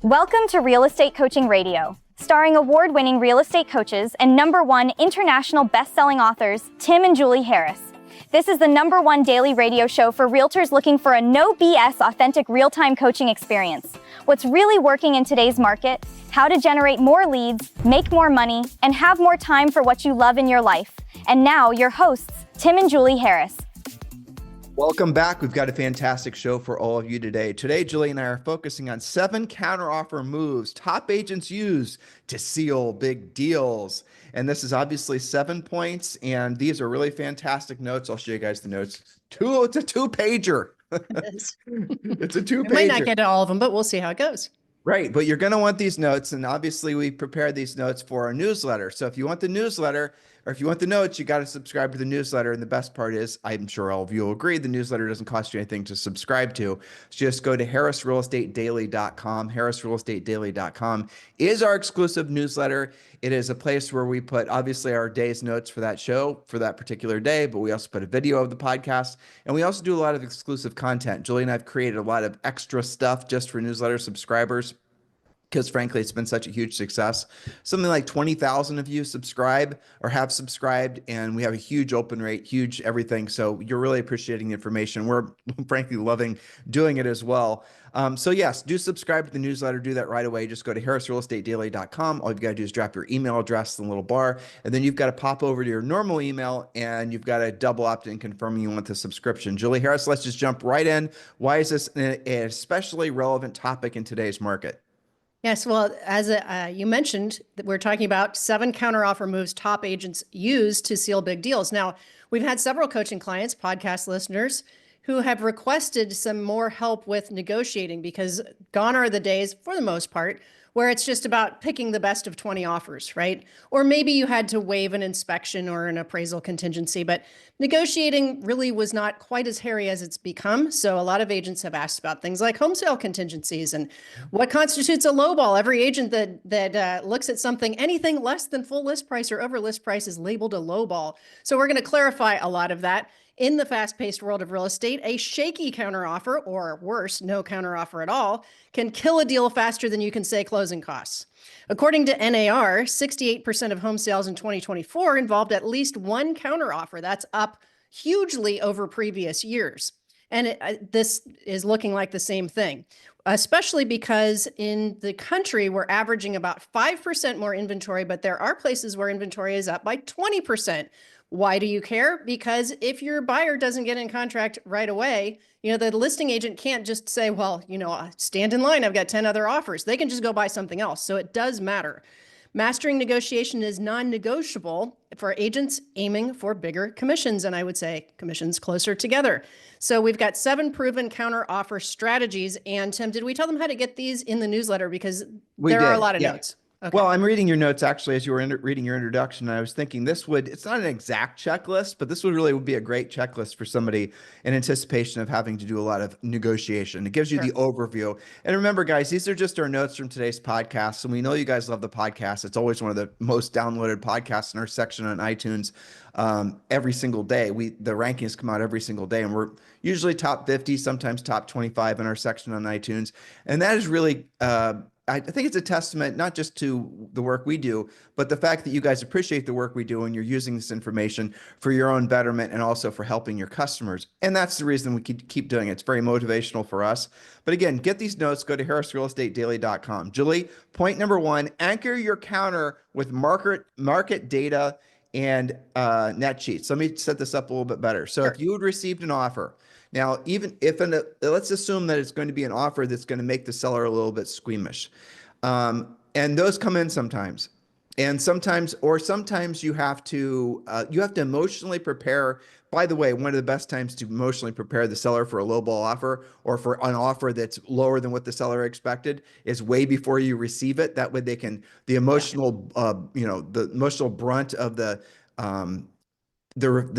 Welcome to Real Estate Coaching Radio, starring award-winning real estate coaches and #1 international best-selling authors Tim and Julie Harris. This is the #1 daily radio show for realtors looking for a no BS authentic real-time coaching experience. What's really working in today's market, how to generate more leads, make more money, and have more time for what you love in your life. And now your hosts, Tim and Julie Harris. Welcome back. We've got a fantastic show for all of you today. Today, Julie and I are focusing on 7 counteroffer moves top agents use to seal big deals. And this is obviously 7 points, and these are really fantastic notes. I'll show you guys the notes. It's a two-pager. It's a two-pager. We might not get to all of them, but we'll see how it goes. Right, but you're going to want these notes, and obviously we prepared these notes for our newsletter. So if you want the newsletter, or if you want the notes, you got to subscribe to the newsletter. And the best part is, I'm sure all of you will agree, the newsletter doesn't cost you anything to subscribe to. Just go to harrisrealestatedaily.com. harrisrealestatedaily.com is our exclusive newsletter. It is a place where we put, obviously, our day's notes for that show, for that particular day, but we also put a video of the podcast, and we also do a lot of exclusive content. Julie and I have created a lot of extra stuff just for newsletter subscribers, because frankly, it's been such a huge success. Something like 20,000 of you subscribe or have subscribed, and we have a huge open rate, huge everything. So you're really appreciating the information. We're frankly loving doing it as well. So yes, do subscribe to the newsletter. Do that right away. Just go to harrisrealestatedaily.com. All you've got to do is drop your email address in the little bar, and then you've got to pop over to your normal email, and you've got to double opt in confirming you want the subscription. Julie Harris, let's just jump right in. Why is this an especially relevant topic in today's market? Yes, well, as you mentioned, we're talking about 7 counteroffer moves top agents use to seal big deals. Now, we've had several coaching clients, podcast listeners, who have requested some more help with negotiating, because gone are the days, for the most part, where it's just about picking the best of 20 offers, right? Or maybe you had to waive an inspection or an appraisal contingency, but negotiating really was not quite as hairy as it's become. So a lot of agents have asked about things like home sale contingencies and what constitutes a lowball. Every agent that looks at something, anything less than full list price or over list price, is labeled a lowball. So we're going to clarify a lot of that. In the fast-paced world of real estate, a shaky counteroffer, or worse, no counteroffer at all, can kill a deal faster than you can say closing costs. According to NAR, 68% of home sales in 2024 involved at least one counteroffer. That's up hugely over previous years. And this is looking like the same thing, especially because in the country, we're averaging about 5% more inventory, but there are places where inventory is up by 20%. Why do you care? Because if your buyer doesn't get in contract right away, the listing agent can't just say, well, stand in line, I've got 10 other offers. They can just go buy something else. So it does matter. Mastering negotiation is non-negotiable for agents aiming for bigger commissions, and I would say commissions closer together. So we've got 7 proven counter offer strategies. And Tim, did we tell them how to get these in the newsletter? Because there are a lot of notes. Okay. Well, I'm reading your notes actually as you were reading your introduction, and I was thinking it's not an exact checklist, but this would be a great checklist for somebody in anticipation of having to do a lot of negotiation. It gives you the overview. And remember, guys, these are just our notes from today's podcast, and we know you guys love the podcast. It's always one of the most downloaded podcasts in our section on iTunes every single day. The rankings come out every single day, and we're usually top 50, sometimes top 25 in our section on iTunes. And that is really I think it's a testament not just to the work we do, but the fact that you guys appreciate the work we do and you're using this information for your own betterment and also for helping your customers. And that's the reason we keep doing it. It's very motivational for us. But again, get these notes, go to harrisrealestatedaily.com. Julie, point number 1, anchor your counter with market data and net sheets. Let me set this up a little bit better. So if you had received an offer, now, even if let's assume that it's going to be an offer that's going to make the seller a little bit squeamish. And those come in sometimes. And sometimes you have to emotionally prepare. By the way, one of the best times to emotionally prepare the seller for a lowball offer or for an offer that's lower than what the seller expected is way before you receive it. That way the emotional, the emotional brunt of the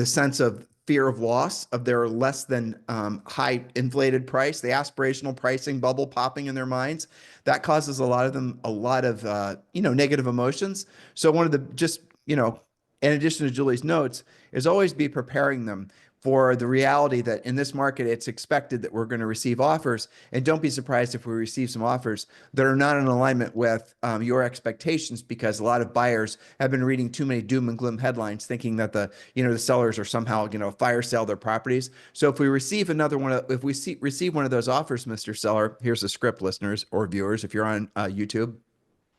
sense of fear of loss of their less than high inflated price, the aspirational pricing bubble popping in their minds, that causes a lot of negative emotions. So one of the in addition to Julie's notes, is always be preparing them for the reality that in this market, it's expected that we're going to receive offers. And don't be surprised if we receive some offers that are not in alignment with your expectations, because a lot of buyers have been reading too many doom and gloom headlines, thinking that the sellers are somehow, fire sale their properties. So if we receive receive one of those offers, Mr. Seller, here's the script, listeners or viewers, if you're on YouTube,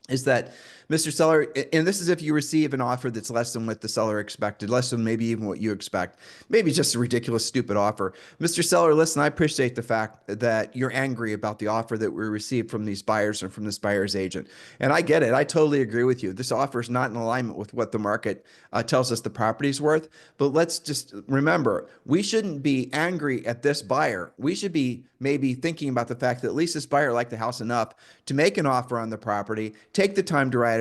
is that Mr. Seller, and this is if you receive an offer that's less than what the seller expected, less than maybe even what you expect, maybe just a ridiculous, stupid offer. Mr. Seller, listen, I appreciate the fact that you're angry about the offer that we received from these buyers and from this buyer's agent. And I get it. I totally agree with you. This offer is not in alignment with what the market tells us the property's worth. But let's just remember, we shouldn't be angry at this buyer. We should be maybe thinking about the fact that at least this buyer liked the house enough to make an offer on the property, take the time to write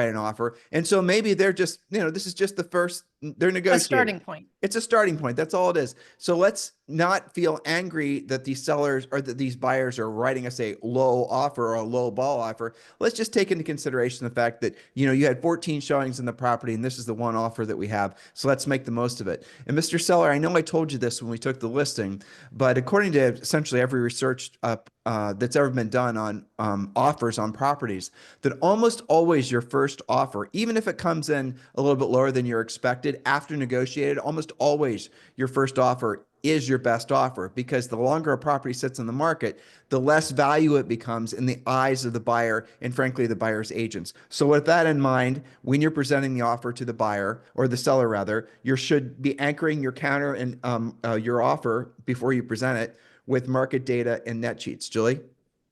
an offer. And so maybe they're just, this is just the first, they're negotiating. A starting point. It's a starting point. That's all it is. So let's not feel angry that these sellers or that these buyers are writing us a low offer or a low ball offer. Let's just take into consideration the fact that, you had 14 showings in the property and this is the one offer that we have. So let's make the most of it. And Mr. Seller, I know I told you this when we took the listing, but according to essentially every research that's ever been done on offers on properties, that almost always your first offer, even if it comes in a little bit lower than you're expected after negotiated, almost always your first offer is your best offer, because the longer a property sits in the market, the less value it becomes in the eyes of the buyer and frankly, the buyer's agents. So with that in mind, when you're presenting the offer to the buyer or the seller rather, you should be anchoring your counter and your offer before you present it with market data and net sheets. Julie?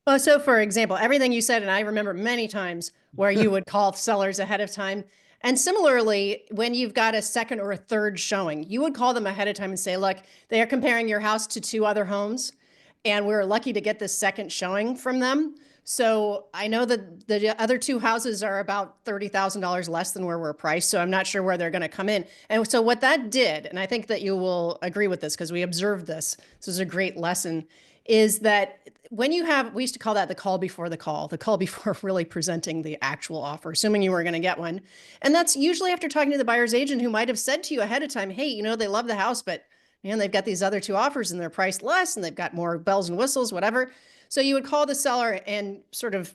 Well, so for example, everything you said, and I remember many times where you would call sellers ahead of time. And similarly, when you've got a second or a third showing, you would call them ahead of time and say, look, they are comparing your house to 2 other homes, and we're lucky to get this second showing from them. So I know that the other 2 houses are about $30,000 less than where we're priced. So I'm not sure where they're going to come in. And so what that did, and I think that you will agree with this because we observed this, this is a great lesson, is that when you have, we used to call that the call before really presenting the actual offer, assuming you were going to get one. And that's usually after talking to the buyer's agent who might have said to you ahead of time, hey, they love the house, but they've got these other 2 offers and they're priced less and they've got more bells and whistles, whatever. So you would call the seller and sort of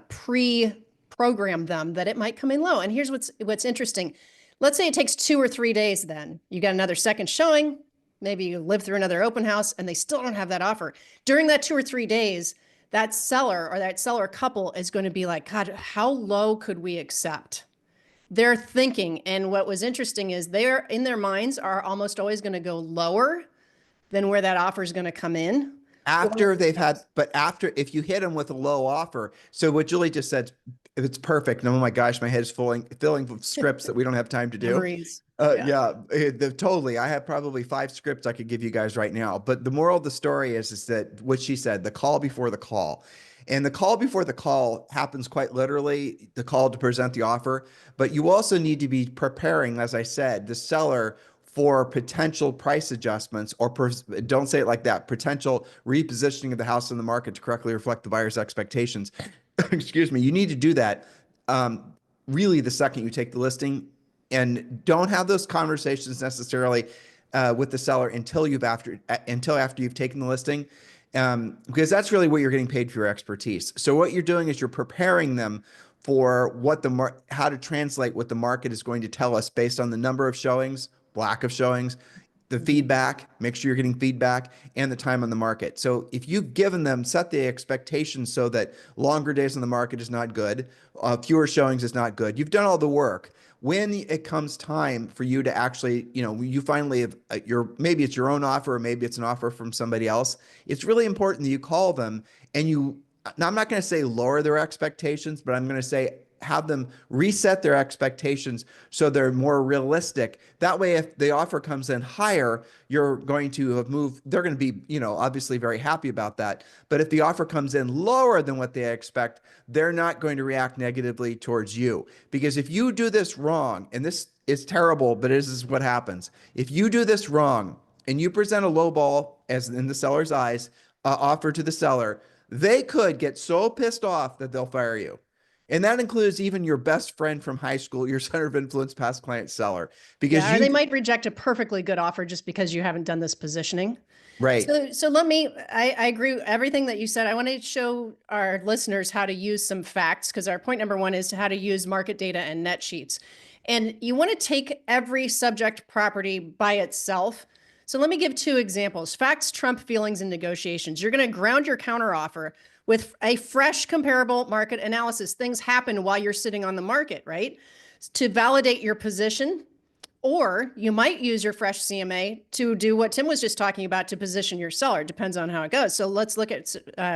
pre-program them that it might come in low. And here's what's interesting. Let's say it takes 2 or 3 days, then you got another second showing. Maybe you live through another open house and they still don't have that offer. During that 2 or 3 days, that seller or that seller couple is going to be like, God, how low could we accept? They're thinking. And what was interesting is they're in their minds are almost always going to go lower than where that offer is going to come in. After they've had, but after, if you hit them with a low offer, so what Julie just said, it's perfect. And oh my gosh, my head is filling with scripts that we don't have time to do. Memories. Totally. I have probably 5 scripts I could give you guys right now. But the moral of the story is that what she said, the call before the call. And the call before the call happens quite literally, the call to present the offer. But you also need to be preparing, as I said, the seller for potential price adjustments, or don't say it like that, potential repositioning of the house in the market to correctly reflect the buyer's expectations. Excuse me. You need to do that really the second you take the listing, and don't have those conversations necessarily with the seller until after you've taken the listing, because that's really what you're getting paid for your expertise. So what you're doing is you're preparing them for what how to translate what the market is going to tell us based on the number of showings, lack of showings, the feedback, make sure you're getting feedback, and the time on the market. So if you've given them, set the expectations so that longer days on the market is not good, fewer showings is not good. You've done all the work. When it comes time for you to actually, you finally have maybe it's your own offer, or maybe it's an offer from somebody else. It's really important that you call them and now I'm not going to say lower their expectations, but I'm going to say have them reset their expectations so they're more realistic. That way, if the offer comes in higher, you're going to have moved. They're going to be, obviously very happy about that. But if the offer comes in lower than what they expect, they're not going to react negatively towards you. Because if you do this wrong, and this is terrible, but this is what happens. If you do this wrong and you present a low ball, as in the seller's eyes, offer to the seller, they could get so pissed off that they'll fire you. And that includes even your best friend from high school, your center of influence, past client seller, because Yeah, or they might reject a perfectly good offer just because you haven't done this positioning. right. So I agree with everything that you said. I want to show our listeners how to use some facts, because our point number one is how to use market data and net sheets. And you want to take every subject property by itself. So let me give two examples. Facts trump feelings in negotiations. You're going to ground your counteroffer with a fresh comparable market analysis. Things happen while you're sitting on the market, right? To validate your position. Or you might use your fresh CMA to do what Tim was just talking about, to position your seller. Depends on how it goes. So let's look at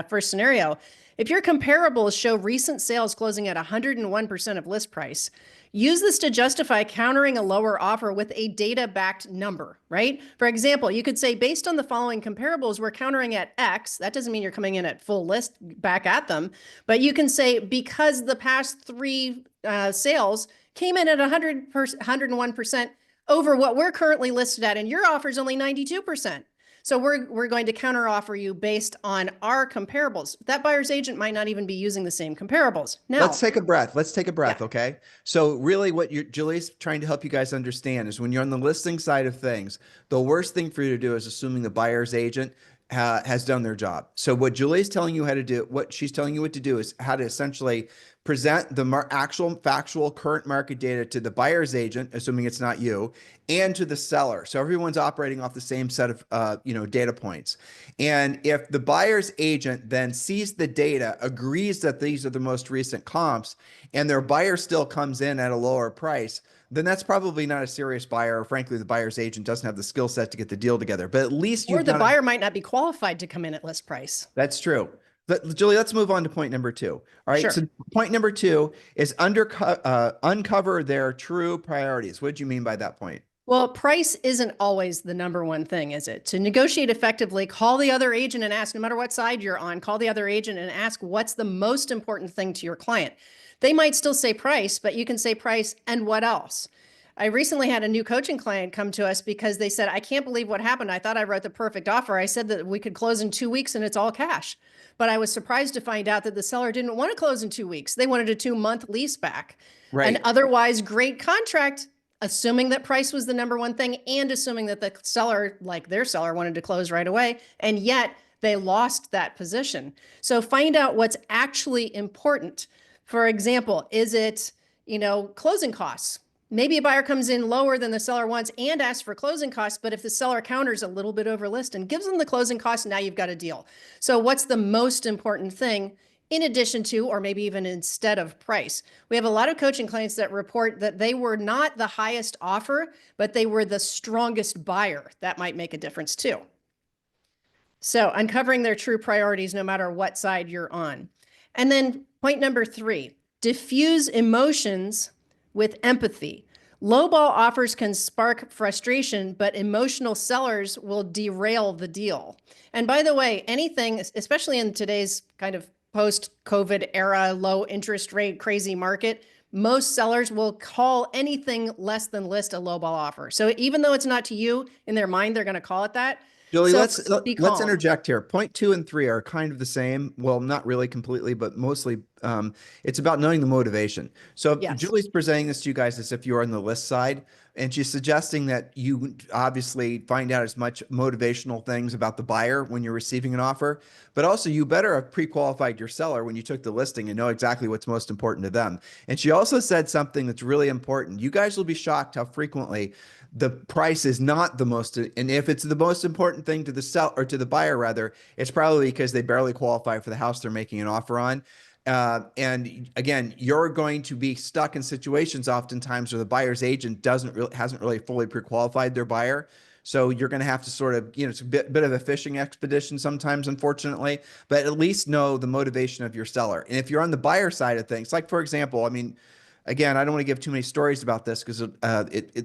first scenario. If your comparables show recent sales closing at 101% of list price, use this to justify countering a lower offer with a data-backed number, right? For example, you could say, based on the following comparables, we're countering at X. That doesn't mean you're coming in at full list back at them, but you can say, because the past three sales came in at 101% over what we're currently listed at, and your offer is only 92%. So we're going to counter offer you based on our comparables. That buyer's agent might not even be using the same comparables. Now, let's take a breath. Let's take a breath. Yeah. Okay. So really what Julie's trying to help you guys understand is when you're on the listing side of things, the worst thing for you to do is assuming the buyer's agent has done their job. So what Julie's telling you how to do, what she's telling you what to do is how to essentially present the actual factual current market data to the buyer's agent, assuming it's not you, and to the seller. So everyone's operating off the same set of data points. And if the buyer's agent then sees the data, agrees that these are the most recent comps, and their buyer still comes in at a lower price, then that's probably not a serious buyer. Or frankly, the buyer's agent doesn't have the skill set to get the deal together. But at least or the buyer might not be qualified to come in at list price. That's true. But Julie, let's move on to point number two. All right. Sure. So point number two is uncover their true priorities. What do you mean by that point? Well, price isn't always the number one thing, is it? To negotiate effectively, call the other agent and ask, no matter what side you're on, call the other agent and ask what's the most important thing to your client. They might still say price, but you can say price and what else? I recently had a new coaching client come to us because they said, I can't believe what happened. I thought I wrote the perfect offer. I said that we could close in 2 weeks and it's all cash. But I was surprised to find out that the seller didn't want to close in 2 weeks. They wanted a 2-month lease back. Right. An otherwise great contract, assuming that price was the number one thing and assuming that the seller, like their seller, wanted to close right away. And yet they lost that position. So find out what's actually important. For example, is it, closing costs? Maybe a buyer comes in lower than the seller wants and asks for closing costs, but if the seller counters a little bit over list and gives them the closing costs, now you've got a deal. So what's the most important thing in addition to, or maybe even instead of, price? We have a lot of coaching clients that report that they were not the highest offer, but they were the strongest buyer. That might make a difference too. So uncovering their true priorities, no matter what side you're on. And then point number 3, diffuse emotions with empathy. Lowball offers can spark frustration, but emotional sellers will derail the deal. And by the way, anything, especially in today's kind of post-COVID era, low interest rate, crazy market, most sellers will call anything less than list a lowball offer. So even though it's not to you, in their mind, they're going to call it that. Julie, So let's interject here. Point 2 and 3 are kind of the same. Well, not really completely, but mostly it's about knowing the motivation. So Yes. Julie's presenting this to you guys as if you're on the list side, and she's suggesting that you obviously find out as much motivational things about the buyer when you're receiving an offer, but also you better have pre-qualified your seller when you took the listing and know exactly what's most important to them. And she also said something that's really important. You guys will be shocked how frequently the price is not the most, and if it's the most important thing to the seller or to the buyer, rather, it's probably because they barely qualify for the house they're making an offer on. And again, you're going to be stuck in situations oftentimes where the buyer's agent hasn't really fully pre-qualified their buyer. So you're going to have to sort of, it's a bit of a fishing expedition sometimes, unfortunately, but at least know the motivation of your seller. And if you're on the buyer side of things, like for example, again, I don't want to give too many stories about this because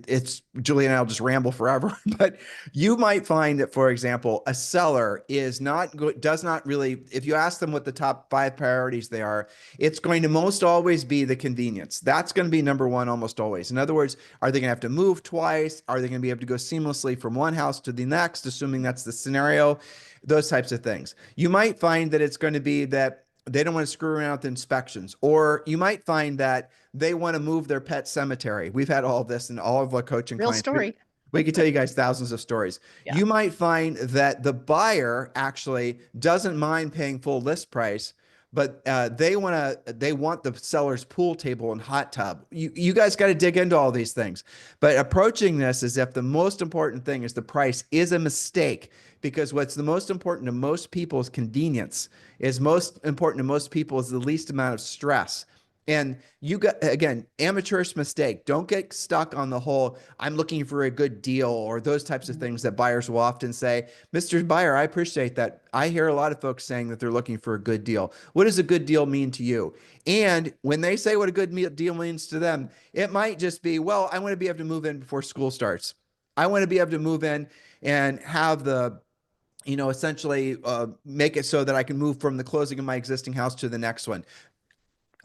it's Julie and I will just ramble forever. But you might find that, for example, a seller does not really, if you ask them what the top 5 priorities they are, it's going to most always be the convenience. That's going to be number 1 almost always. In other words, are they going to have to move twice? Are they going to be able to go seamlessly from one house to the next, assuming that's the scenario? Those types of things. You might find that it's going to be that they don't want to screw around with inspections. Or you might find that they want to move their pet cemetery. We've had all of this in all of our coaching Real clients. story. We could tell you guys thousands of stories. Yeah. You might find that the buyer actually doesn't mind paying full list price, but they want the seller's pool table and hot tub. You guys got to dig into all these things. But approaching this as if the most important thing is the price is a mistake, because what's the most important to most people is convenience. Is most important to most people is the least amount of stress. And you got, again, amateurish mistake. Don't get stuck on the whole, I'm looking for a good deal, or those types of things that buyers will often say. Mr. Buyer, I appreciate that. I hear a lot of folks saying that they're looking for a good deal. What does a good deal mean to you? And when they say what a good deal means to them, it might just be, well, I want to be able to move in before school starts. I want to be able to move in and have the, essentially make it so that I can move from the closing of my existing house to the next one.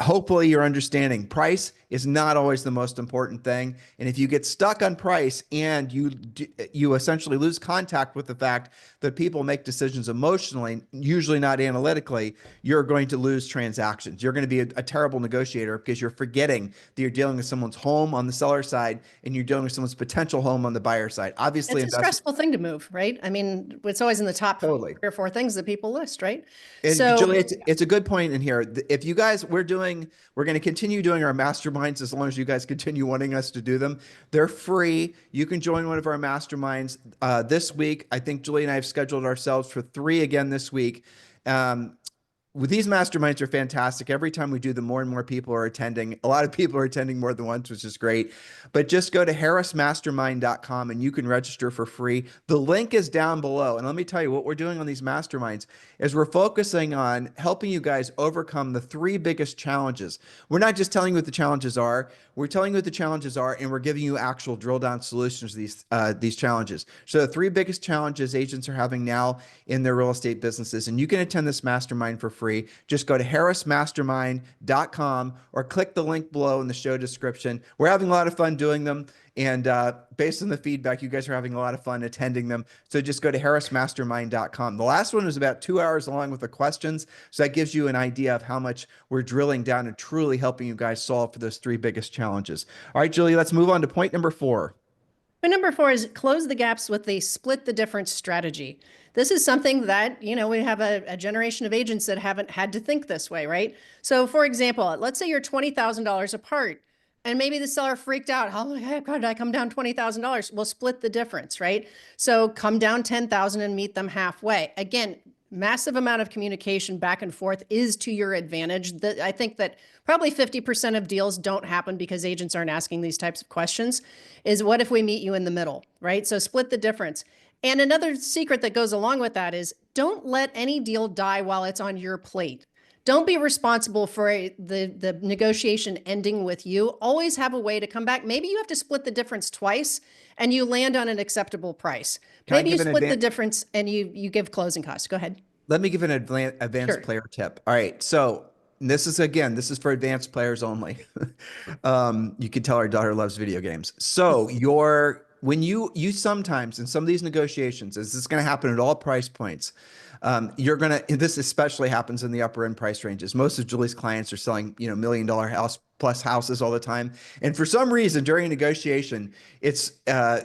Hopefully you're understanding price is not always the most important thing. And if you get stuck on price and you essentially lose contact with the fact that people make decisions emotionally, usually not analytically, you're going to lose transactions. You're going to be a terrible negotiator, because you're forgetting that you're dealing with someone's home on the seller side and you're dealing with someone's potential home on the buyer side. Obviously, it's a stressful thing to move, right? I mean, it's always in the top Totally. 3 or 4 things that people list, right? And So Julie, it's a good point in here. If you guys, we're going to continue doing our masterminds as long as you guys continue wanting us to do them. They're free. You can join one of our masterminds this week. I think Julie and I have scheduled ourselves for 3 again this week. With these masterminds are fantastic. Every time we do them, more and more people are attending. A lot of people are attending more than once, which is great. But just go to harrismastermind.com and you can register for free. The link is down below. And let me tell you, what we're doing on these masterminds is we're focusing on helping you guys overcome the 3 biggest challenges. We're not just telling you what the challenges are. We're telling you what the challenges are, and we're giving you actual drill down solutions to these challenges. So the 3 biggest challenges agents are having now in their real estate businesses, and you can attend this mastermind for free. Just go to harrismastermind.com or click the link below in the show description. We're having a lot of fun doing them. And based on the feedback, you guys are having a lot of fun attending them. So just go to harrismastermind.com. The last one was about 2 hours long with the questions. So that gives you an idea of how much we're drilling down and truly helping you guys solve for those 3 biggest challenges. All right, Julie, let's move on to point number 4. Point number 4 is close the gaps with a split the difference strategy. This is something that, we have a generation of agents that haven't had to think this way, right? So for example, let's say you're $20,000 apart. And maybe the seller freaked out. How the heck did I come down $20,000? We'll split the difference, right? So come down $10,000 and meet them halfway. Again, massive amount of communication back and forth is to your advantage. I think that probably 50% of deals don't happen because agents aren't asking these types of questions. Is what if we meet you in the middle, right? So split the difference. And another secret that goes along with that is don't let any deal die while it's on your plate. Don't be responsible for the negotiation ending with you. Always have a way to come back. Maybe you have to split the difference twice and you land on an acceptable price. Maybe you split the difference and you give closing costs. Go ahead. Let me give an advanced player tip. All right. So this is for advanced players only. You can tell our daughter loves video games. So when you sometimes in some of these negotiations, this is going to happen at all price points. This especially happens in the upper end price ranges. Most of Julie's clients are selling, $1 million house plus houses all the time. And for some reason during a negotiation, it's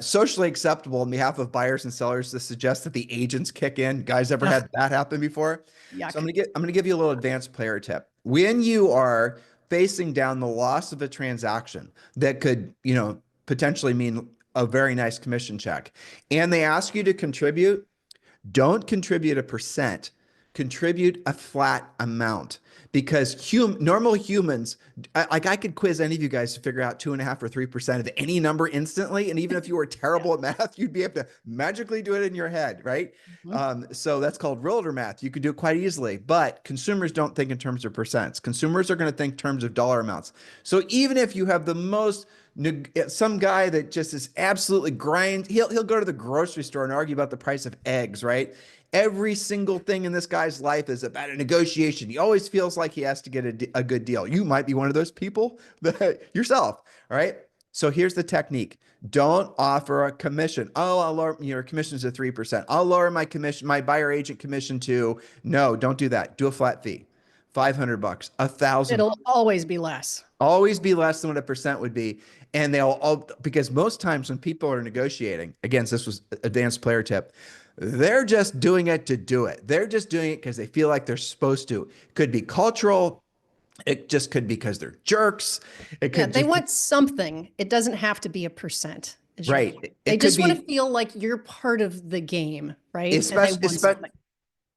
socially acceptable on behalf of buyers and sellers to suggest that the agents kick in. Guys ever had that happen before? Yuck. So I'm going to give you a little advanced player tip. When you are facing down the loss of a transaction that could, potentially mean a very nice commission check, and they ask you to contribute, don't contribute a percent, contribute a flat amount, because normal humans, I could quiz any of you guys to figure out 2.5 or 3% of any number instantly. And even if you were terrible at math, you'd be able to magically do it in your head, right? Mm-hmm. So that's called realtor math. You could do it quite easily, but consumers don't think in terms of percents. Consumers are going to think in terms of dollar amounts. So even if you have the most some guy that just is absolutely he'll go to the grocery store and argue about the price of eggs, right? Every single thing in this guy's life is about a negotiation. He always feels like he has to get a good deal. You might be one of those people yourself, all right? So here's the technique. Don't offer a commission. Oh, I'll lower your commissions to 3%. I'll lower my buyer agent commission to, no, don't do that. Do a flat fee. $500, 1,000. It'll always be less. Always be less than what a percent would be. And they'll all, because most times when people are negotiating, again, this was advanced player tip, they're just doing it to do it. They're just doing it because they feel like they're supposed to. Could be cultural. It just could be because they're jerks. It could They want something. It doesn't have to be a percent. Right. They just want to feel like you're part of the game, right?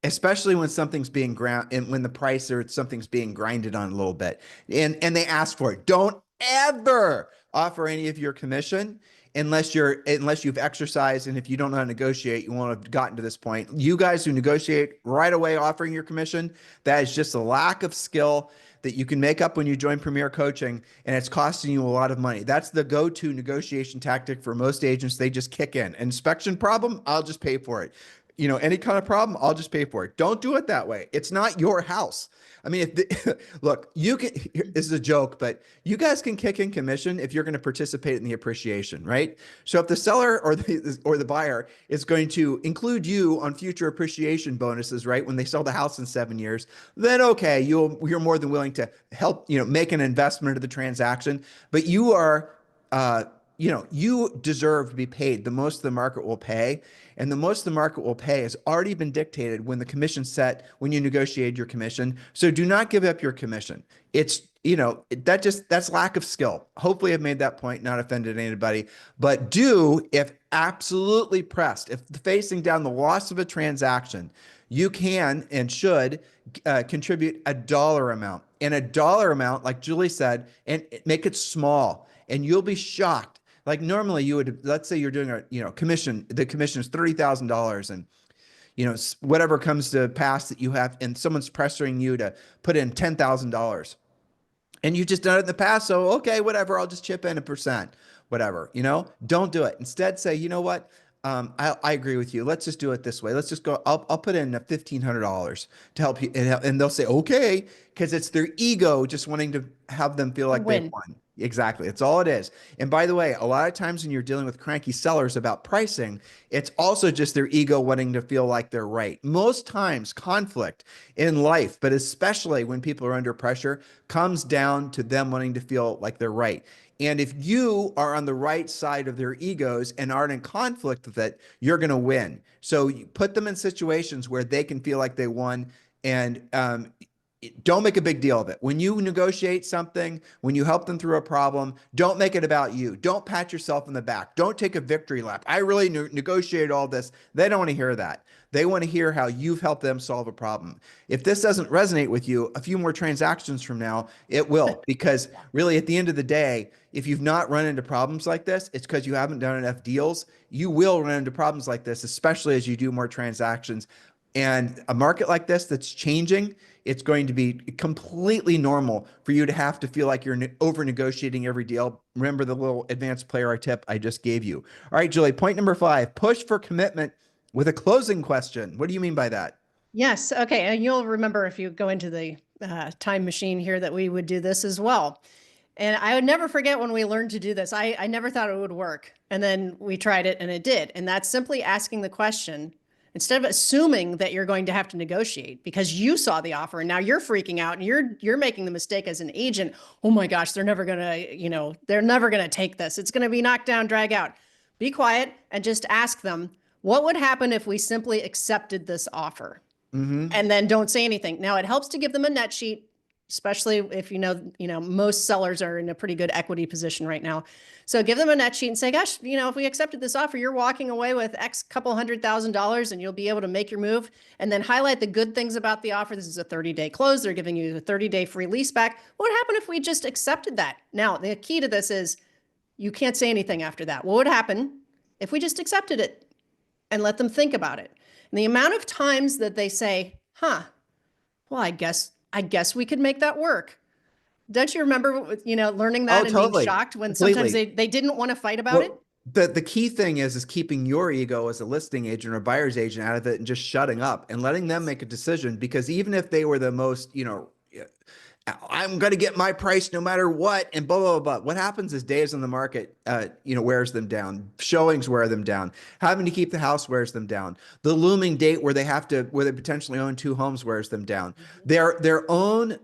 Especially when something's being ground and when the price or something's being grinded on a little bit and they ask for it. Don't ever offer any of your commission unless you've exercised. And if you don't know how to negotiate, you won't have gotten to this point. You guys who negotiate right away offering your commission, that is just a lack of skill that you can make up when you join Premier Coaching, and it's costing you a lot of money. That's the go-to negotiation tactic for most agents. They just kick in. Inspection problem, I'll just pay for it. Any kind of problem, I'll just pay for it. Don't do it that way. It's not your house. I mean, look, you can, this is a joke, but you guys can kick in commission if you're going to participate in the appreciation, right? So if the seller or the buyer is going to include you on future appreciation bonuses, right, when they sell the house in 7 years, then okay, you're more than willing to help, make an investment into the transaction, but you are, you deserve to be paid the most the market will pay. And the most the market will pay has already been dictated when the commission set, when you negotiate your commission. So do not give up your commission. It's, that's lack of skill. Hopefully I've made that point, not offended anybody, but if absolutely pressed, if facing down the loss of a transaction, you can and should contribute a dollar amount. And a dollar amount, like Julie said, and make it small, and you'll be shocked. Like normally you would, let's say you're doing a, commission, the commission is $30,000 and, whatever comes to pass that you have, and someone's pressuring you to put in $10,000 and you just done it in the past. So, okay, whatever, I'll just chip in a percent, whatever, don't do it. Instead say, you know what? I agree with you. Let's just do it this way. Let's just go, I'll put in $1,500 to help you. And they'll say, okay, because it's their ego just wanting to have them feel like they won. Exactly. It's all it is. And by the way, a lot of times when you're dealing with cranky sellers about pricing, it's also just their ego wanting to feel like they're right. Most times conflict in life, but especially when people are under pressure, comes down to them wanting to feel like they're right. And if you are on the right side of their egos and aren't in conflict with it, you're going to win. So you put them in situations where they can feel like they won, and don't make a big deal of it. When you negotiate something, when you help them through a problem, don't make it about you. Don't pat yourself in the back. Don't take a victory lap. I really negotiated all this. They don't want to hear that. They want to hear how you've helped them solve a problem. If this doesn't resonate with you, a few more transactions from now, it will. Because really, at the end of the day, if you've not run into problems like this, it's because you haven't done enough deals. You will run into problems like this, especially as you do more transactions. And a market like this that's changing, it's going to be completely normal for you to have to feel like you're over negotiating every deal. Remember the little advanced player tip I just gave you. All right, Julie, point number 5, push for commitment with a closing question. What do you mean by that? Yes. Okay. And you'll remember if you go into the time machine here that we would do this as well. And I would never forget when we learned to do this. I never thought it would work. And then we tried it and it did. And that's simply asking the question, instead of assuming that you're going to have to negotiate because you saw the offer and now you're freaking out and you're making the mistake as an agent. Oh my gosh, they're never going to, they're never going to take this. It's going to be knocked down, drag out. Be quiet and just ask them, what would happen if we simply accepted this offer? Mm-hmm. And then don't say anything. Now it helps to give them a net sheet, especially if most sellers are in a pretty good equity position right now. So give them a net sheet and say, gosh, if we accepted this offer, you're walking away with X couple $100,000 and you'll be able to make your move. And then highlight the good things about the offer. This is a 30-day close. They're giving you a 30-day free lease back. What would happen if we just accepted that? Now, the key to this is you can't say anything after that. What would happen if we just accepted it and let them think about it? And the amount of times that they say, well, I guess we could make that work. Don't you remember, learning that and totally. Being shocked when Completely. Sometimes they didn't want to fight about it? The key thing is keeping your ego as a listing agent or buyer's agent out of it and just shutting up and letting them make a decision. Because even if they were the most, I'm going to get my price no matter what, and blah, blah, blah. What happens is days on the market, wears them down. Showings wear them down. Having to keep the house wears them down. The looming date where they potentially own 2 homes wears them down. Their own,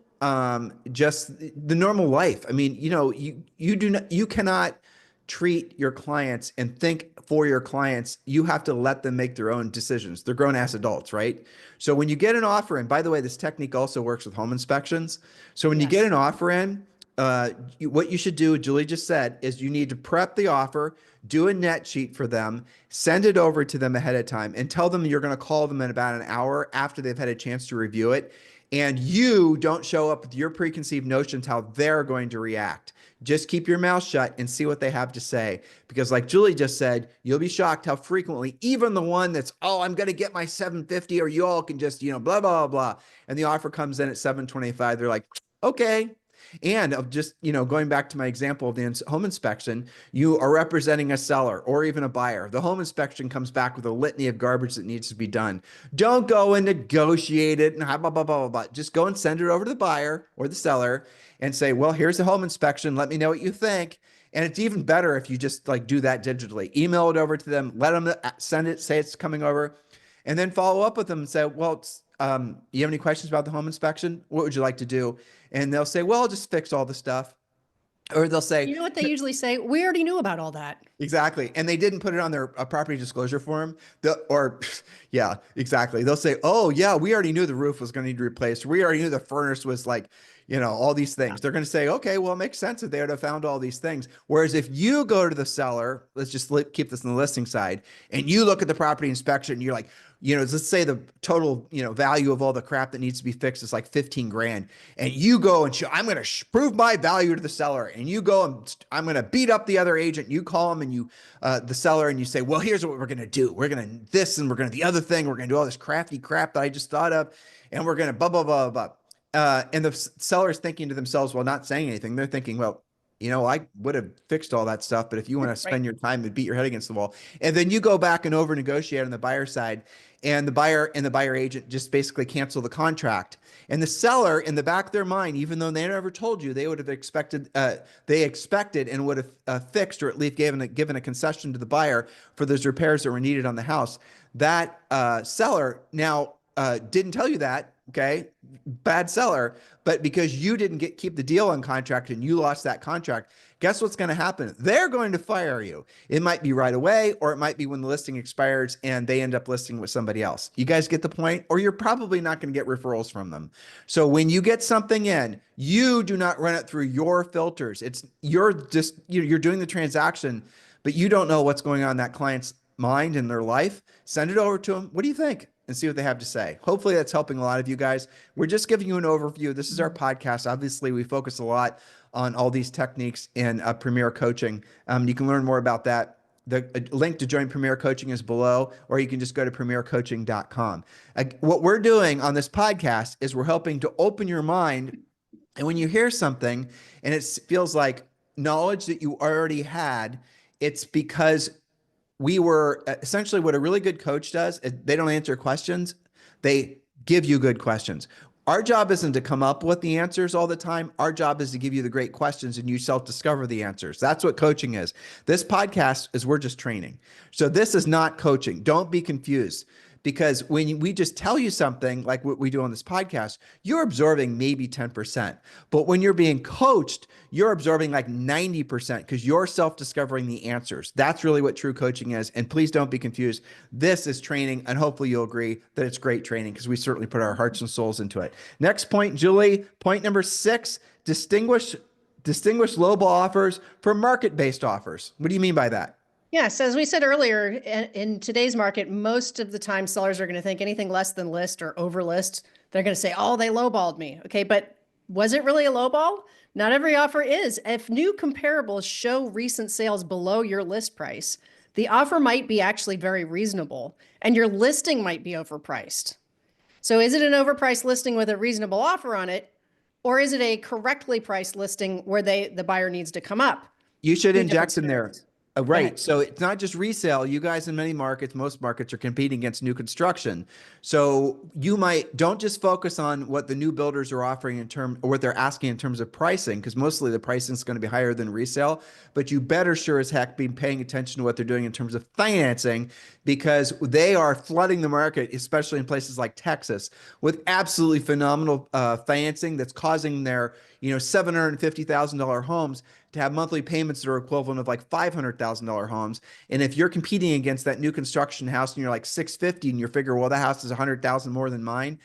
just the normal life. I mean, you cannot treat your clients and think for your clients. You have to let them make their own decisions. They're grown ass adults, right? So when you get an offer, and by the way, this technique also works with home inspections. So when you get an offer in, what you should do, Julie just said, is you need to prep the offer, do a net sheet for them, send it over to them ahead of time, and tell them you're going to call them in about an hour after they've had a chance to review it. And you don't show up with your preconceived notions how they're going to react. Just keep your mouth shut and see what they have to say. Because like Julie just said, you'll be shocked how frequently, even the one that's, oh, I'm going to get my 750, or you all can just, blah, blah, blah, blah. And the offer comes in at 725. They're like, okay. And of just, going back to my example of the home inspection, you are representing a seller or even a buyer. The home inspection comes back with a litany of garbage that needs to be done. Don't go and negotiate it and blah, blah, blah, blah, blah. Just go and send it over to the buyer or the seller and say, well, here's the home inspection. Let me know what you think. And it's even better if you just do that digitally. Email it over to them, let them send it, say it's coming over, and then follow up with them and say, well, you have any questions about the home inspection? What would you like to do? And they'll say, well, I'll just fix all the stuff. Or they'll say, you know what they usually say? We already knew about all that. Exactly. And they didn't put it on their property disclosure form. Yeah, exactly. They'll say, oh yeah, we already knew the roof was going to need replaced. We already knew the furnace was all these things. They're going to say, okay, well, it makes sense that they would have found all these things. Whereas if you go to the seller, let's just keep this on the listing side, and you look at the property inspection, and you're like, let's say the total, value of all the crap that needs to be fixed is like 15 grand. And you go and I'm going to prove my value to the seller. And you go and I'm going to beat up the other agent. You call them and the seller, and you say, well, here's what we're going to do. We're going to this, and we're going to the other thing. We're going to do all this crafty crap that I just thought of. And we're going to blah, blah, blah, blah. And the seller's thinking to themselves, while not saying anything, they're thinking, well, I would have fixed all that stuff, but if you want to spend your time and beat your head against the wall, and then you go back and over negotiate on the buyer side, and the buyer agent just basically cancel the contract. And the seller, in the back of their mind, even though they never told you, they would have expected, and would have fixed, or at least given a concession to the buyer for those repairs that were needed on the house. That seller now didn't tell you that. Okay, bad seller, but because you didn't keep the deal on contract and you lost that contract, guess what's going to happen? They're going to fire you. It might be right away, or it might be when the listing expires and they end up listing with somebody else. You guys get the point? Or you're probably not going to get referrals from them. So when you get something in, you do not run it through your filters. You're doing the transaction, but you don't know what's going on in that client's mind and their life. Send it over to them. What do you think? And see what they have to say. Hopefully that's helping a lot of you guys. We're just giving you an overview. This is our podcast. Obviously, we focus a lot on all these techniques in Premier Coaching. You can learn more about that. The link to join Premier Coaching is below, or you can just go to premiercoaching.com. What we're doing on this podcast is we're helping to open your mind. And when you hear something and it feels like knowledge that you already had, it's because we were essentially, what a really good coach does is they don't answer questions. They give you good questions. Our job isn't to come up with the answers all the time. Our job is to give you the great questions and you self-discover the answers. That's what coaching is. This podcast is, we're just training. So this is not coaching. Don't be confused. Because when we just tell you something like what we do on this podcast, you're absorbing maybe 10%. But when you're being coached, you're absorbing like 90% because you're self-discovering the answers. That's really what true coaching is. And please don't be confused. This is training, and hopefully you'll agree that it's great training because we certainly put our hearts and souls into it. Next point, Julie, point number 6, distinguish lowball offers from market-based offers. What do you mean by that? Yes, as we said earlier, in today's market, most of the time sellers are going to think anything less than list or over list, they're going to say, oh, they lowballed me. Okay, but was it really a lowball? Not every offer is. If new comparables show recent sales below your list price, the offer might be actually very reasonable and your listing might be overpriced. So is it an overpriced listing with a reasonable offer on it, or is it a correctly priced listing where the buyer needs to come up? You should inject in there. Right. So it's not just resale. You guys in many markets, most markets are competing against new construction. So don't just focus on what the new builders are offering or what they're asking in terms of pricing, because mostly the pricing is going to be higher than resale, but you better sure as heck be paying attention to what they're doing in terms of financing, because they are flooding the market, especially in places like Texas, with absolutely phenomenal financing that's causing their $750,000 homes to have monthly payments that are equivalent of like $500,000 homes. And if you're competing against that new construction house and you're like 650 and you figure, well, that house is 100,000 more than mine,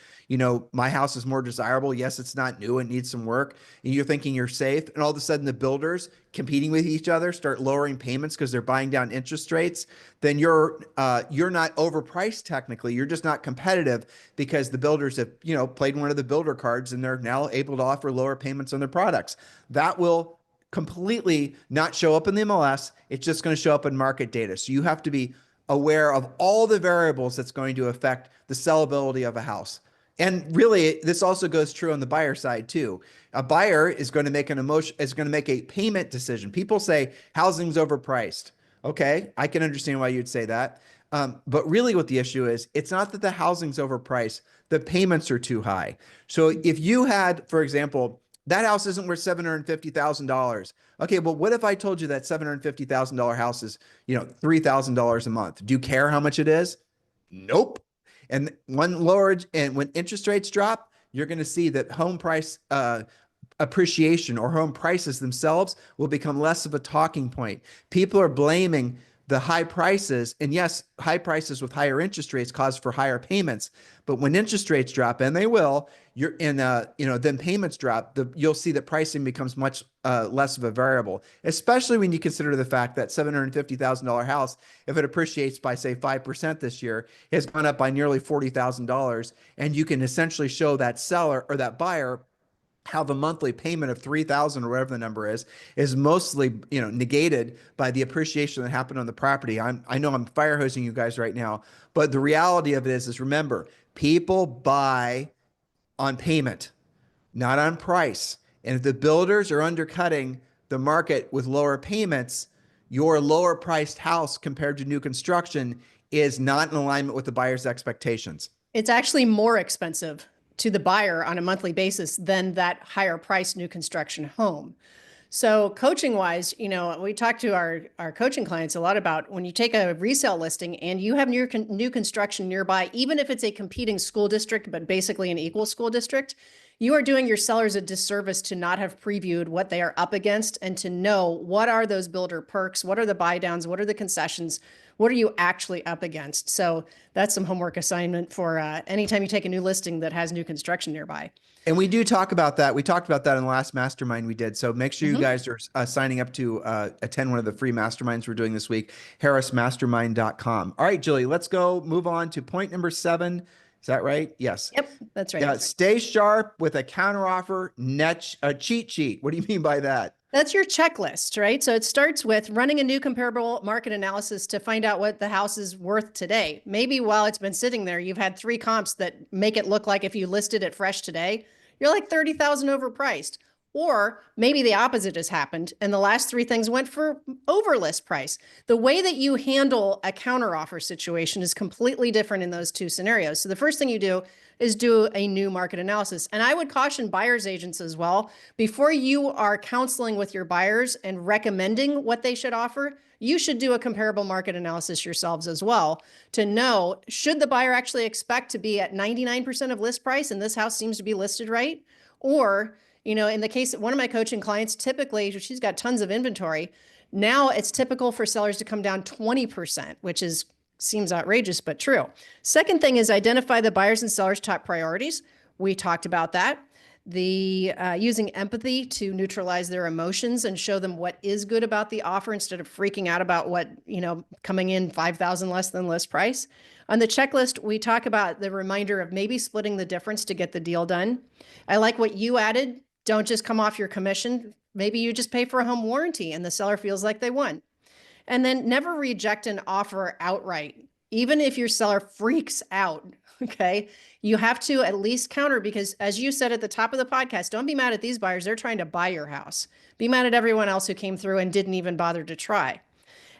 my house is more desirable. Yes, it's not new, it needs some work. And you're thinking you're safe. And all of a sudden the builders competing with each other start lowering payments because they're buying down interest rates. Then you're not overpriced technically. You're just not competitive because the builders have, played one of the builder cards and they're now able to offer lower payments on their products. That will completely not show up in the MLS. It's just going to show up in market data. So you have to be aware of all the variables that's going to affect the sellability of a house. And really, this also goes true on the buyer side too. A buyer is going to make a payment decision. People say housing's overpriced. Okay, I can understand why you'd say that. But really what the issue is, it's not that the housing's overpriced, the payments are too high. So if you had, for example, that house isn't worth $750,000. Okay, well, what if I told you that $750,000 house is, $3,000 a month? Do you care how much it is? Nope. And when interest rates drop, you're going to see that home price appreciation or home prices themselves will become less of a talking point. People are blaming the high prices, and yes, high prices with higher interest rates cause for higher payments. But when interest rates drop, and they will, then payments drop. You'll see that pricing becomes much less of a variable, especially when you consider the fact that $750,000 house, if it appreciates by say 5% this year, has gone up by nearly $40,000, and you can essentially show that seller or that buyer how the monthly payment of $3,000 or whatever the number is mostly negated by the appreciation that happened on the property. I know I'm fire hosing you guys right now, but the reality of it is remember, people buy on payment, not on price. And if the builders are undercutting the market with lower payments, your lower priced house compared to new construction is not in alignment with the buyer's expectations. It's actually more expensive to the buyer on a monthly basis than that higher price new construction home. So coaching wise, we talk to our coaching clients a lot about when you take a resale listing and you have new construction nearby, even if it's a competing school district, but basically an equal school district, you are doing your sellers a disservice to not have previewed what they are up against and to know what are those builder perks, what are the buy downs, what are the concessions, what are you actually up against? So that's some homework assignment for anytime you take a new listing that has new construction nearby. And we do talk about that. We talked about that in the last mastermind we did. So make sure you guys are signing up to attend one of the free masterminds we're doing this week, harrismastermind.com. All right, Julie, let's go move on to point number 7. Is that right? Yes. Yep, that's right. Yeah, stay sharp with a counteroffer cheat sheet. What do you mean by that? That's your checklist, right? So it starts with running a new comparable market analysis to find out what the house is worth today. Maybe while it's been sitting there, you've had 3 comps that make it look like if you listed it fresh today, you're like 30,000 overpriced. Or maybe the opposite has happened and the last 3 things went for over list price. The way that you handle a counteroffer situation is completely different in those 2 scenarios. So the first thing you do is do a new market analysis. And I would caution buyer's agents as well, before you are counseling with your buyers and recommending what they should offer, you should do a comparable market analysis yourselves as well to know, should the buyer actually expect to be at 99% of list price and this house seems to be listed right? Or, in the case of one of my coaching clients, typically she's got tons of inventory. Now it's typical for sellers to come down 20%, which seems outrageous, but true. Second thing is identify the buyers and sellers' top priorities. We talked about that. The using empathy to neutralize their emotions and show them what is good about the offer instead of freaking out about what, coming in 5,000 less than list price. On the checklist, we talk about the reminder of maybe splitting the difference to get the deal done. I like what you added. Don't just come off your commission. Maybe you just pay for a home warranty and the seller feels like they won. And then never reject an offer outright, even if your seller freaks out, okay? You have to at least counter because as you said at the top of the podcast, don't be mad at these buyers. They're trying to buy your house. Be mad at everyone else who came through and didn't even bother to try.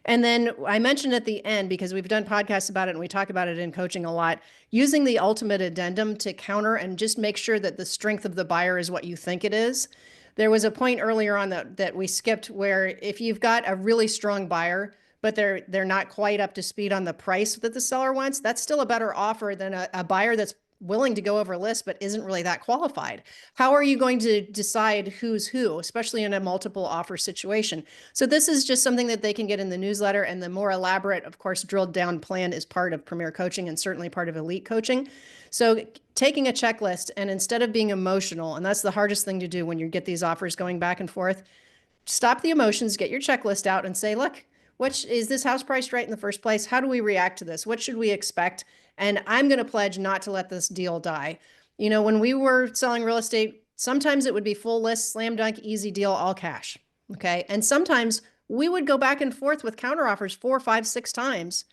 And then I mentioned at the end, because we've done podcasts about it and we talk about it in coaching a lot, using the ultimate addendum to counter and just make sure that the strength of the buyer is what you think it is. There was a point earlier on that we skipped where if you've got a really strong buyer, but they're not quite up to speed on the price that the seller wants, that's still a better offer than a buyer that's willing to go over list but isn't really that qualified. How are you going to decide who's who, especially in a multiple offer situation? So this is just something that they can get in the newsletter, and the more elaborate, of course, drilled down plan is part of Premier Coaching and certainly part of Elite Coaching. So taking a checklist, and instead of being emotional, and that's the hardest thing to do when you get these offers going back and forth, stop the emotions, get your checklist out and say, look, is this house priced right in the first place? How do we react to this? What should we expect? And I'm going to pledge not to let this deal die. You know, when we were selling real estate, sometimes it would be full list, slam dunk, easy deal, all cash. Okay. And sometimes we would go back and forth with counteroffers 4, 5, 6 times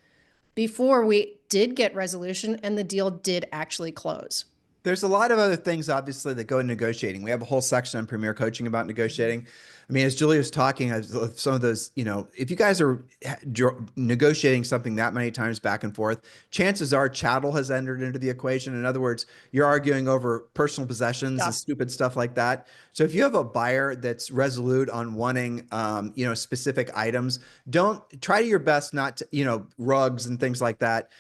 before we did get resolution and the deal did actually close. There's a lot of other things, obviously, that go in negotiating. We have a whole section on Premier Coaching about negotiating. I mean, as Julie was talking, some of those, you know, if you guys are negotiating something that many times back and forth, chances are chattel has entered into the equation. In other words, you're arguing over personal possessions and stupid stuff like that. So if you have a buyer that's resolute on wanting, you know, specific items, don't try your best not to, you know, rugs and things like that.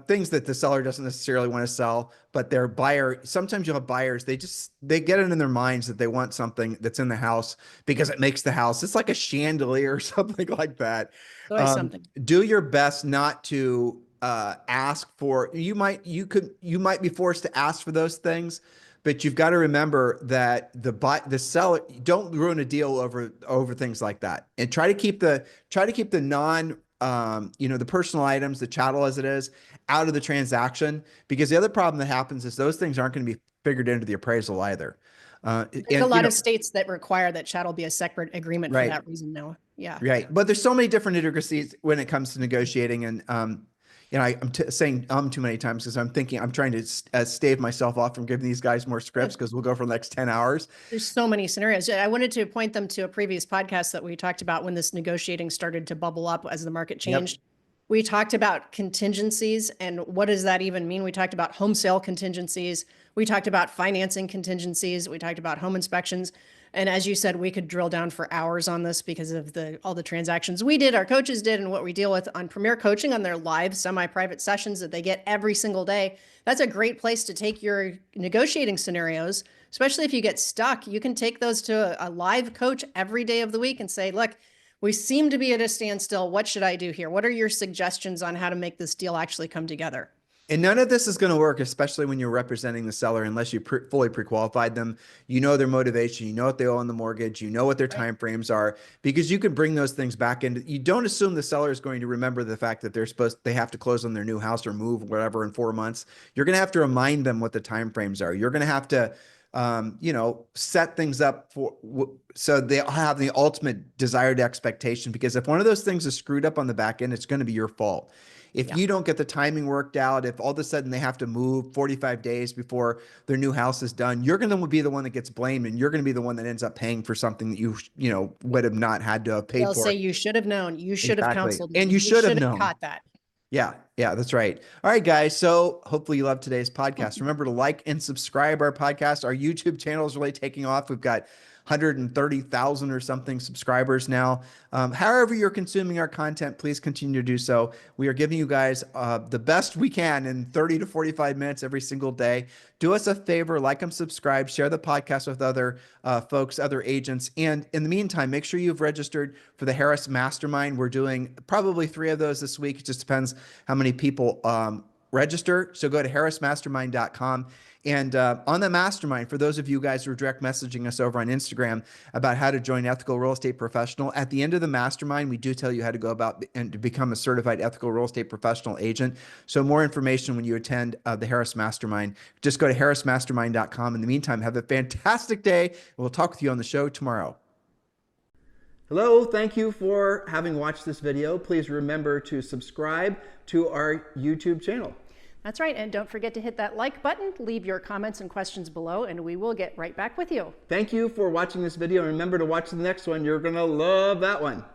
Things that the seller doesn't necessarily want to sell, but their buyer, sometimes you'll have buyers, they get it in their minds that they want something that's in the house because it makes the house, it's like a chandelier or something like that. Do your best not to ask for, you might be forced to ask for those things, but you've got to remember that the seller, don't ruin a deal over things like that, and try to keep the non, you know, the personal items, the chattel as it is, out of the transaction, because the other problem that happens is those things aren't going to be figured into the appraisal either. There's a lot of states that require that chattel be a separate agreement for that reason now. Yeah. Right. But there's so many different intricacies when it comes to negotiating. And, you know, I'm saying too many times because I'm trying to stave myself off from giving these guys more scripts because we'll go for the next 10 hours. There's so many scenarios. I wanted to point them to a previous podcast that we talked about when this negotiating started to bubble up as the market changed. Yep. We talked about contingencies and what does that even mean? We talked about home sale contingencies. We talked about financing contingencies. We talked about home inspections. And as you said, we could drill down for hours on this because of all the transactions we did, our coaches did, and what we deal with on Premier Coaching on their live semi-private sessions that they get every single day. That's a great place to take your negotiating scenarios, especially if you get stuck. You can take those to a live coach every day of the week and say, look, we seem to be at a standstill. What should I do here? What are your suggestions on how to make this deal actually come together? And none of this is going to work, especially when you're representing the seller, unless you fully pre-qualified them. You know their motivation, you know what they owe on the mortgage, you know what their time frames are, because you can bring those things back into. You don't assume the seller is going to remember the fact that they have to close on their new house or move whatever in 4 months. You're going to have to remind them what the time frames are. You're going to have to you know, set things up so they have the ultimate desired expectation, because if one of those things is screwed up on the back end, it's going to be your fault. If you don't get the timing worked out, if all of a sudden they have to move 45 days before their new house is done, you're going to be the one that gets blamed, and you're going to be the one that ends up paying for something that you know, would have not had to have paid for. They'll say you should have known, you should have counseled me, and you should have known. Caught that. Yeah, that's right. All right, guys. So hopefully you love today's podcast. Remember to like and subscribe our podcast. Our YouTube channel is really taking off. We've got 130,000 or something subscribers now. However you're consuming our content, please continue to do so. We are giving you guys the best we can in 30 to 45 minutes every single day. Do us a favor, like and subscribe, share the podcast with other folks, other agents. And in the meantime, make sure you've registered for the Harris Mastermind. We're doing probably 3 of those this week. It just depends how many people register. So go to harrismastermind.com. And on the mastermind, for those of you guys who are direct messaging us over on Instagram about how to join Ethical Real Estate Professional, at the end of the mastermind, we do tell you how to go about and to become a certified ethical real estate professional agent. So more information when you attend the Harris Mastermind, just go to harrismastermind.com. In the meantime, have a fantastic day. We'll talk with you on the show tomorrow. Hello, thank you for having watched this video. Please remember to subscribe to our YouTube channel. That's right. And don't forget to hit that like button, leave your comments and questions below, and we will get right back with you. Thank you for watching this video. And remember to watch the next one. You're going to love that one.